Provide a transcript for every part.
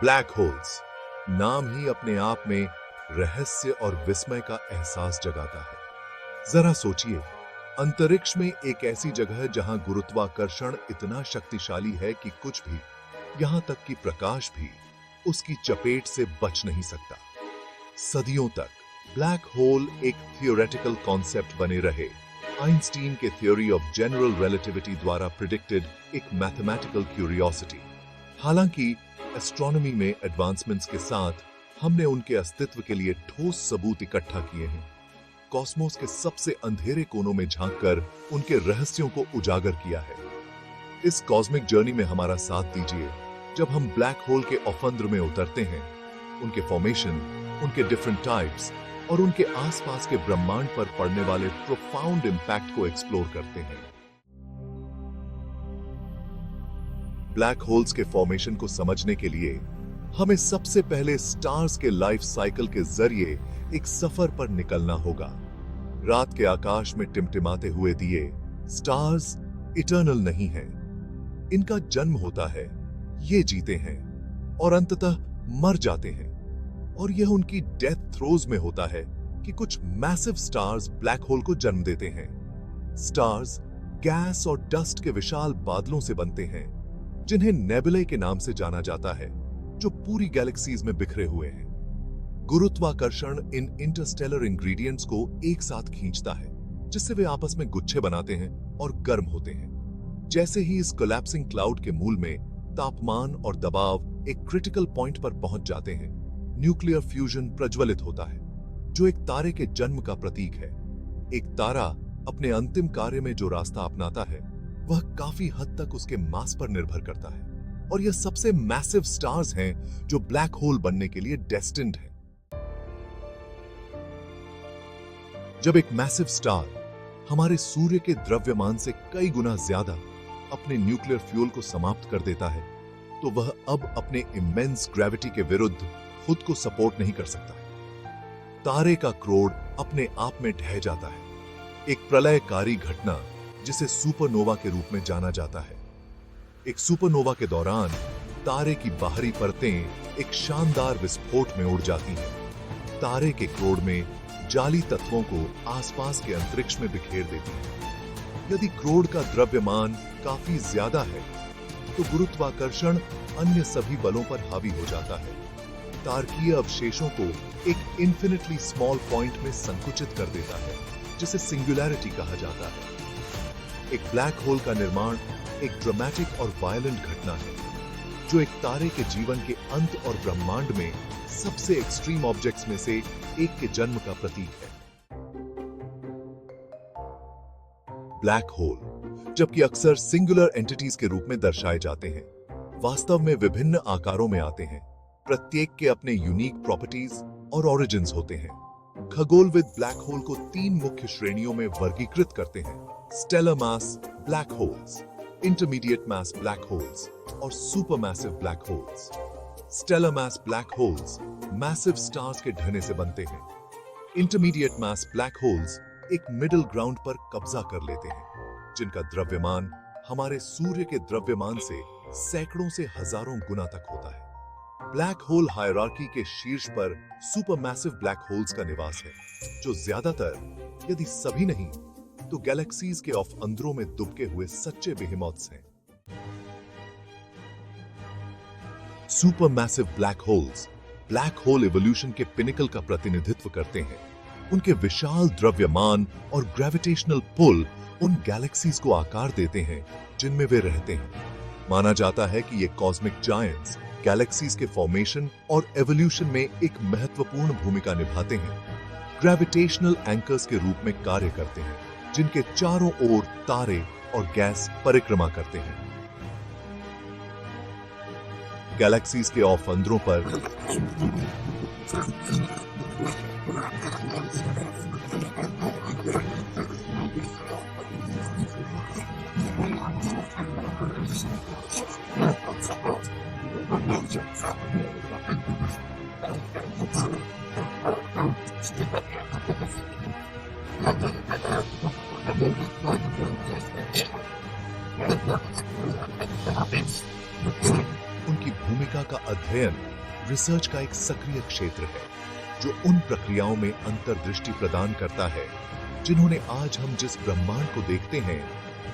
Black holes नाम ही अपने आप में रहस्य और विस्मय का एहसास जगाता है। जरा सोचिए, अंतरिक्ष में एक ऐसी जगह जहां गुरुत्वाकर्षण इतना शक्तिशाली है कि कुछ भी, यहां तक कि प्रकाश भी, उसकी चपेट से बच नहीं सकता। सदियों तक ब्लैक होल एक थियोरेटिकल कॉन्सेप्ट बने रहे, आइंस्टीन के थ्योरी ऑफ जनरल रिलेटिविटी द्वारा प्रिडिक्टेड एक मैथमेटिकल क्यूरियोसिटी। हालांकि एस्ट्रोनॉमी में एडवांसमेंट्स के साथ हमने उनके अस्तित्व के लिए ठोस सबूत इकट्ठा किए हैं। कॉस्मोस के सबसे अंधेरे कोनों में झांककर उनके रहस्यों को उजागर किया है। इस कॉस्मिक जर्नी में हमारा साथ दीजिए जब हम ब्लैक होल के अफंद्र में उतरते हैं, उनके फॉर्मेशन, उनके डिफरेंट टाइप्स और उनके आसपास के ब्रह्मांड पर पड़ने वाले प्रोफाउंड इंपैक्ट को एक्सप्लोर करते हैं। ब्लैक होल्स के फॉर्मेशन को समझने के लिए हमें सबसे पहले स्टार्स के लाइफ साइकिल के जरिए एक सफर पर निकलना होगा। रात के आकाश में टिमटिमाते हुए दिए स्टार्स इटर्नल नहीं हैं। इनका जन्म होता है, ये जीते हैं और अंततः मर जाते हैं। और यह उनकी डेथ थ्रोज में होता है कि कुछ मैसिव स्टार्स ब्लैक होल को जन्म देते हैं। स्टार्स गैस और डस्ट के विशाल बादलों से बनते हैं, जिन्हें नेबुलाe के नाम से जाना जाता है, जो पूरी गैलेक्सीज में बिखरे हुए हैं। गुरुत्वाकर्षण इन इंटरस्टेलर इंग्रेडिएंट्स को एक साथ खींचता है, जिससे वे आपस में गुच्छे बनाते हैं और गर्म होते हैं। जैसे ही इस कोलैप्सिंग क्लाउड के मूल में तापमान और दबाव एक क्रिटिकल पॉइंट पर पहुंच जाते हैं, न्यूक्लियर फ्यूजन प्रज्वलित होता है, जो एक तारे के जन्म का प्रतीक है। एक तारा अपने अंतिम कार्य में जो रास्ता अपनाता है, वह काफी हद तक उसके मास पर निर्भर करता है। और यह सबसे मैसिव स्टार्स हैं जो ब्लैक होल बनने के लिए डेस्टिन्ड हैं। जब एक मैसिव स्टार हमारे सूर्य के द्रव्यमान से कई गुना ज्यादा अपने न्यूक्लियर फ्यूल को समाप्त कर देता है, तो वह अब अपने इमेंस ग्रेविटी के विरुद्ध खुद को सपोर्ट नहीं कर सकता। तारे का क्रोड अपने आप में ढह जाता है, एक प्रलयकारी घटना जिसे सुपरनोवा के रूप में जाना जाता है। एक सुपरनोवा के दौरान तारे की बाहरी परतें एक शानदार विस्फोट में उड़ जाती हैं। तारे के क्रोड में जाली तत्वों को आसपास के अंतरिक्ष में बिखेर देती हैं। यदि क्रोड का द्रव्यमान काफी ज्यादा है, तो गुरुत्वाकर्षण अन्य सभी बलों पर हावी हो जाता है। तारकीय अवशेषों को एक इन्फिनिटली स्मॉल पॉइंट में संकुचित कर देता है, जिसे सिंगुलैरिटी कहा जाता है। एक ब्लैक होल का निर्माण एक ड्रामेटिक और वायलेंट घटना है, जो एक तारे के जीवन के अंत और ब्रह्मांड में सबसे एक्सट्रीम ऑब्जेक्ट्स में से एक के जन्म का प्रतीक है। ब्लैक होल, जबकि अक्सर सिंगुलर एंटिटीज के रूप में दर्शाए जाते हैं, वास्तव में विभिन्न आकारों में आते हैं। प्रत्येक के अपने यूनिक प्रॉपर्टीज और ओरिजिन्स होते हैं। खगोलविद ब्लैक होल को 3 मुख्य श्रेणियों में वर्गीकृत करते हैं: stellar mass black holes, intermediate mass black holes और supermassive black holes. Stellar mass black holes massive stars के ढहने से बनते हैं। इंटरमीडिएट मास ब्लैक होल्स एक मिडिल ग्राउंड पर कब्जा कर लेते हैं, जिनका द्रव्यमान हमारे सूर्य के द्रव्यमान से सैकड़ों से हजारों गुना तक होता है। ब्लैक होल हायरार्की के शीर्ष पर सुपरमैसिव ब्लैक होल्स का निवास है, जो ज्यादातर, यदि सभी नहीं, तो गैलेक्सीज के ऑफ अंदरों में दुबके हुए सच्चे बेहेमॉथ्स हैं। Supermassive black holes black hole evolution के पिनिकल का प्रतिनिधित्व करते हैं। उनके विशाल द्रव्यमान और ग्रेविटेशनल पुल उन गैलेक्सीज को आकार देते हैं जिनमें वे रहते हैं। माना जाता है कि ये कॉस्मिक जायंट्स गैलेक्सीज के फॉर्मेशन और एवोल्यूशन में एक महत्वपूर्ण भूमिका निभाते हैं। ग्रेविटेशनल एंकर्स के रूप में कार्य करते हैं, जिनके चारों ओर तारे और गैस परिक्रमा करते हैं। गैलेक्सीज के ऑफ अंदरों पर उनकी भूमिका का अध्ययन रिसर्च का एक सक्रिय क्षेत्र है, जो उन प्रक्रियाओं में अंतर्दृष्टि प्रदान करता है जिन्होंने आज हम जिस ब्रह्मांड को देखते हैं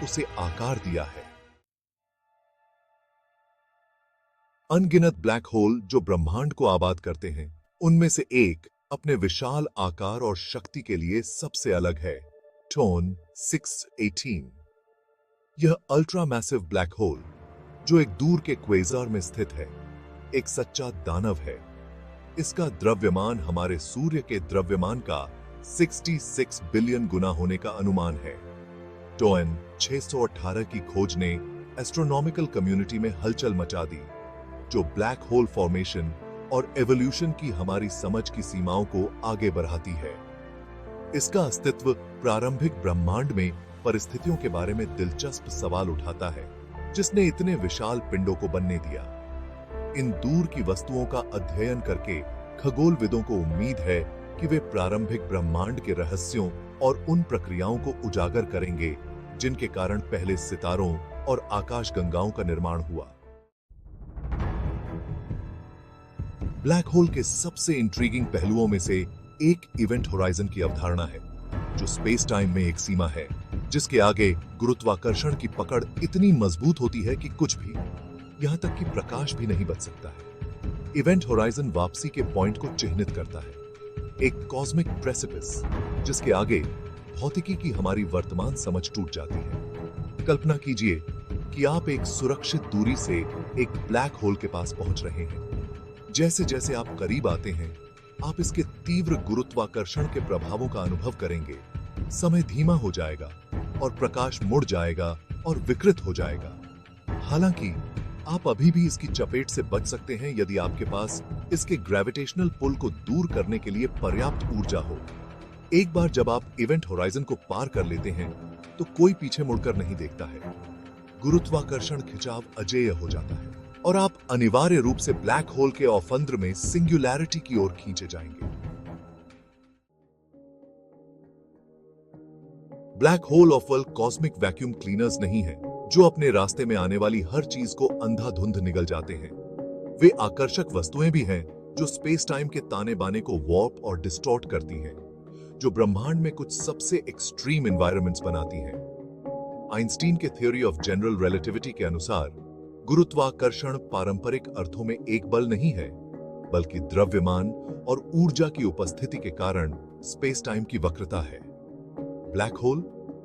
उसे आकार दिया है। अनगिनत ब्लैक होल जो ब्रह्मांड को आबाद करते हैं, उनमें से एक अपने विशाल आकार और शक्ति के लिए सबसे अलग है, टोन 618। यह अल्ट्रा मैसिव ब्लैक होल जो एक दूर के क्वेज़र में स्थित है, एक सच्चा दानव है। इसका द्रव्यमान हमारे सूर्य के द्रव्यमान का 66 बिलियन गुना होने का अनुमान है। टोन 618 की खोज ने एस्ट्रोनॉमिकल कम्युनिटी में हलचल मचा दी, जो ब्लैक होल फॉर्मेशन और एवोल्यूशन की हमारी समझ की सीमाओं को आगे बढ़ाती है। इसका अस्तित्व प्रारंभिक ब्रह्मांड में परिस्थितियों के बारे में दिलचस्प सवाल उठाता है, जिसने इतने विशाल पिंडों को बनने दिया। इन दूर की वस्तुओं का अध्ययन करके खगोलविदों को उम्मीद है कि वे प्रारंभिक ब्रह्मांड के रहस्यों और उन प्रक्रियाओं को उजागर करेंगे जिनके कारण पहले सितारों और आकाशगंगाओं का निर्माण हुआ। ब्लैक होल के सबसे इंट्रीगिंग पहलुओं में से एक इवेंट होराइजन की अवधारणा है, जो स्पेस टाइम में एक सीमा है जिसके आगे गुरुत्वाकर्षण की पकड़ इतनी मजबूत होती है कि कुछ भी, यहां तक कि प्रकाश भी नहीं बच सकता है। इवेंट होराइजन वापसी के पॉइंट को चिह्नित करता है, एक कॉस्मिक प्रेसिपिस जिसके आगे भौतिकी की हमारी वर्तमान समझ टूट जाती है। कल्पना कीजिए कि आप एक सुरक्षित दूरी से एक ब्लैक होल के पास पहुंच रहे हैं। जैसे जैसे आप करीब आते हैं, आप इसके तीव्र गुरुत्वाकर्षण के प्रभावों का अनुभव करेंगे। समय धीमा हो जाएगा और प्रकाश मुड़ जाएगा और विकृत हो जाएगा। हालांकि आप अभी भी इसकी चपेट से बच सकते हैं यदि आपके पास इसके ग्रेविटेशनल पुल को दूर करने के लिए पर्याप्त ऊर्जा हो। एक बार जब आप इवेंट होराइजन को पार कर लेते हैं, तो कोई पीछे मुड़कर नहीं देखता है। गुरुत्वाकर्षण खिंचाव अजेय हो जाता है और आप अनिवार्य रूप से ब्लैक होल के अवफंद्र में सिंगुलैरिटी की ओर खींचे जाएंगे। Black hole of world cosmic vacuum cleaners नहीं है जो अपने रास्ते में आने वाली हर चीज को अंधाधुंध निगल जाते हैं। वे आकर्षक वस्तुएं भी हैं जो स्पेस टाइम के ताने बाने को वॉर्प और डिस्टॉर्ट करती हैं, जो ब्रह्मांड में कुछ सबसे एक्सट्रीम एनवायरनमेंट्स बनाती हैं। आइंस्टीन के थ्योरी ऑफ जनरल रिलेटिविटी के अनुसार गुरुत्वाकर्षण पारंपरिक अर्थों में एक बल नहीं है, बल्कि द्रव्यमान और ऊर्जा की उपस्थिति के कारण स्पेस टाइम की वक्रता है। ब्लैक होल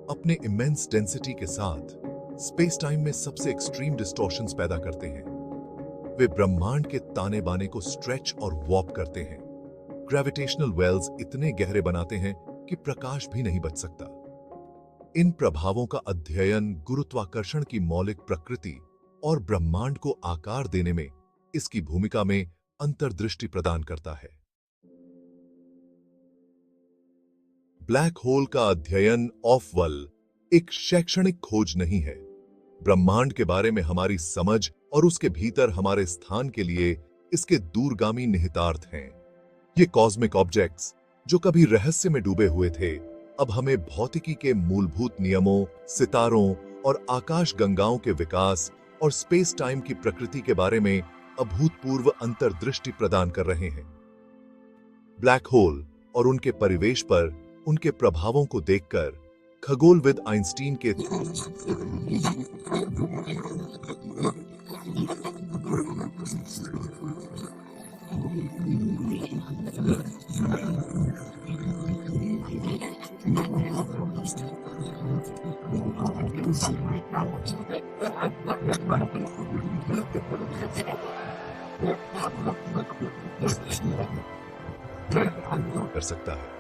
अपने इमेंस डेंसिटी के साथ स्पेस टाइम में सबसे एक्सट्रीम डिस्टॉर्शंस पैदा करते हैं। वे ब्रह्मांड के ताने बाने को स्ट्रेच और वॉर्प करते हैं। ग्रेविटेशनल वेल्स इतने गहरे बनाते हैं कि प्रकाश भी नहीं बच सकता। इन प्रभावों का अध्ययन गुरुत्वाकर्षण की मौलिक प्रकृति और ब्रह्मांड को आकार देने में इसकी भूमिका में अंतर्दृष्टि प्रदान करता है। ब्लैक होल का अध्ययन ऑफ-वर्ल्ड एक शैक्षणिक खोज नहीं है। ब्रह्मांड के बारे में हमारी समझ और उसके भीतर हमारे स्थान के लिए इसके दूरगामी निहितार्थ हैं। ये कॉस्मिक ऑब्जेक्ट्स जो कभी रहस्य में डूबे हुए थे, अब हमें भौतिकी के मूलभूत नियमों, सितारों और आकाशगंगाओं के विकास और स्पेस टाइम की प्रकृति के बारे में अभूतपूर्व अंतर्दृष्टि प्रदान कर रहे हैं। ब्लैक होल और उनके परिवेश पर उनके प्रभावों को देखकर खगोलविद आइंस्टीन के कर सकता है।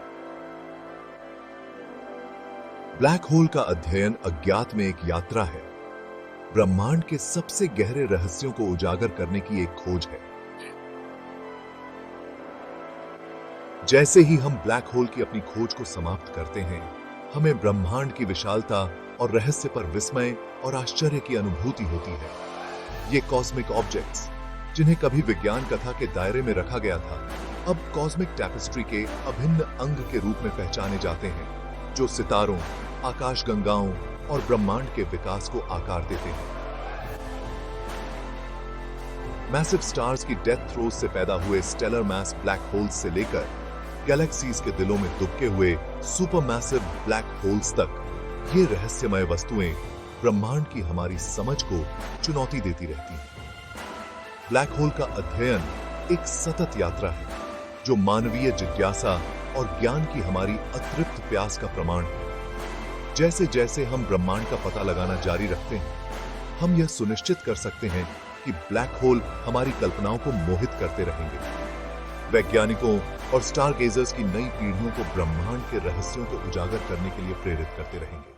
ब्लैक होल का अध्ययन अज्ञात में एक यात्रा है, ब्रह्मांड के सबसे गहरे रहस्यों को उजागर करने की एक खोज है। जैसे ही हम ब्लैक होल की अपनी खोज को समाप्त करते हैं, हमें ब्रह्मांड की विशालता और रहस्य पर विस्मय और आश्चर्य की अनुभूति होती है। ये कॉस्मिक ऑब्जेक्ट्स, जिन्हें कभी विज्ञान कथा के दायरे में रखा गया था, अब कॉस्मिक टैपेस्ट्री के अभिन्न अंग के रूप में पहचाने जाते हैं, जो सितारों, आकाशगंगाओं और ब्रह्मांड के विकास को आकार देते हैं। मैसिव स्टार्स की डेथ थ्रोज से पैदा हुए स्टेलर मास ब्लैक होल्स से लेकर गैलेक्सीज के दिलों में दुबके हुए सुपर मैसिव ब्लैक होल्स तक, ये रहस्यमय वस्तुएं ब्रह्मांड की हमारी समझ को चुनौती देती रहती हैं। ब्लैक होल का अध्ययन एक सतत यात्रा है जो मानवीय जिज्ञासा और ज्ञान की हमारी अतृप्त प्यास का प्रमाण है। जैसे जैसे हम ब्रह्मांड का पता लगाना जारी रखते हैं, हम यह सुनिश्चित कर सकते हैं कि ब्लैक होल हमारी कल्पनाओं को मोहित करते रहेंगे, वैज्ञानिकों और स्टारगेजर्स की नई पीढ़ियों को ब्रह्मांड के रहस्यों को उजागर करने के लिए प्रेरित करते रहेंगे।